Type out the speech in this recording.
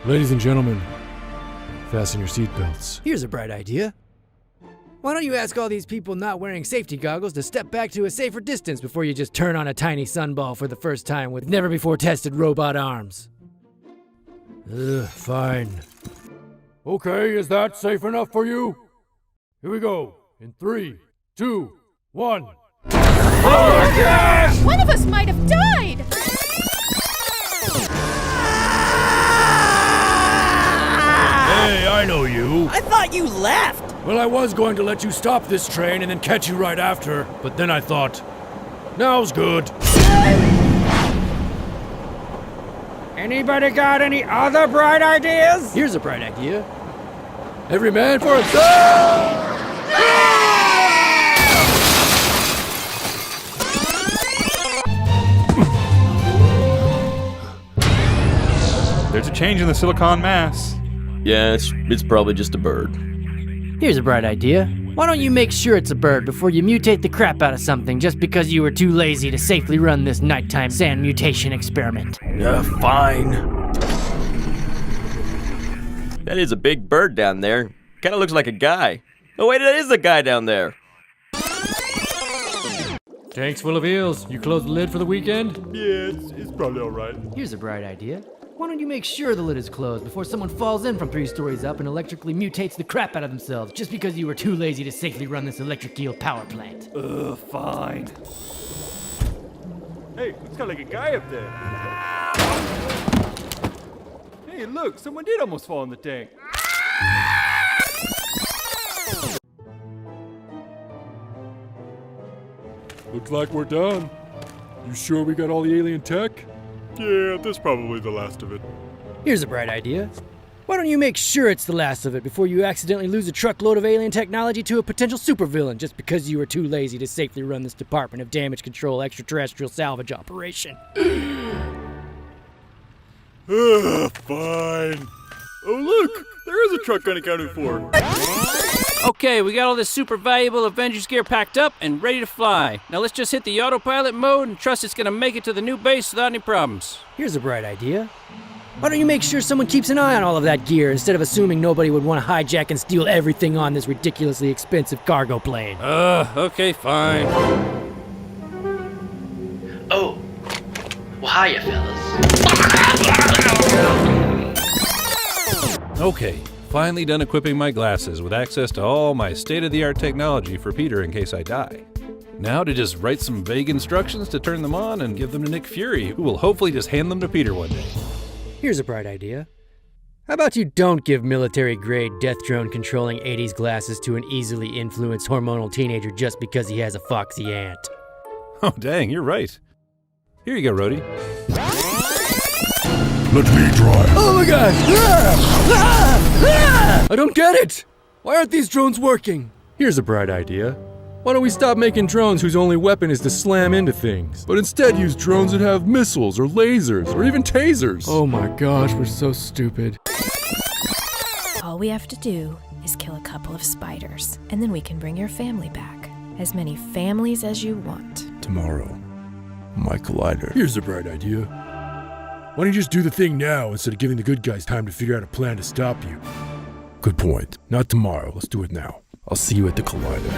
Ladies and gentlemen, fasten your seatbelts. Here's a bright idea. Why don't you ask all these people not wearing safety goggles to step back to a safer distance before you just turn on a tiny sunball for the first time with never-before-tested robot arms? Ugh, fine. Okay, is that safe enough for you? Here we go. In 3, 2, 1. Oh my gosh! One of us might have died! Hey, I know you. I thought you left! Well, I was going to let you stop this train and then catch you right after, but then I thought, now's good. Anybody got any other bright ideas? Here's a bright idea. Every man for himself! There's a change in the silicon mass. Yeah, it's probably just a bird. Here's a bright idea. Why don't you make sure it's a bird before you mutate the crap out of something just because you were too lazy to safely run this nighttime sand mutation experiment? Yeah, fine. That is a big bird down there. Kinda looks like a guy. Oh wait, that is a guy down there. Tank's full of eels. You close the lid for the weekend? Yeah, it's probably alright. Here's a bright idea. Why don't you make sure the lid is closed before someone falls in from 3 stories up and electrically mutates the crap out of themselves just because you were too lazy to safely run this electric eel power plant? Fine. Hey, looks kinda like a guy up there. Hey, look, someone did almost fall in the tank. Looks like we're done. You sure we got all the alien tech? Yeah, this is probably the last of it. Here's a bright idea. Why don't you make sure it's the last of it before you accidentally lose a truckload of alien technology to a potential supervillain just because you were too lazy to safely run this Department of Damage Control extraterrestrial salvage operation? Fine. Oh look, there is a truck unaccounted for. Okay, we got all this super valuable Avengers gear packed up and ready to fly. Now let's just hit the autopilot mode and trust it's gonna make it to the new base without any problems. Here's a bright idea. Why don't you make sure someone keeps an eye on all of that gear instead of assuming nobody would want to hijack and steal everything on this ridiculously expensive cargo plane? Okay, fine. Oh, well, hiya, fellas. Okay, finally done equipping my glasses with access to all my state-of-the-art technology for Peter in case I die. Now to just write some vague instructions to turn them on and give them to Nick Fury, who will hopefully just hand them to Peter one day. Here's a bright idea. How about you don't give military-grade death drone controlling 80s glasses to an easily influenced hormonal teenager just because he has a foxy aunt? Oh dang, you're right. Here you go, Rhodey. Let me drive. Oh my gosh! I don't get it! Why aren't these drones working? Here's a bright idea. Why don't we stop making drones whose only weapon is to slam into things, but instead use drones that have missiles or lasers or even tasers? Oh my gosh, we're so stupid. All we have to do is kill a couple of spiders, and then we can bring your family back. As many families as you want. Tomorrow, my collider. Here's a bright idea. Why don't you just do the thing now instead of giving the good guys time to figure out a plan to stop you? Good point. Not tomorrow. Let's do it now. I'll see you at the collider.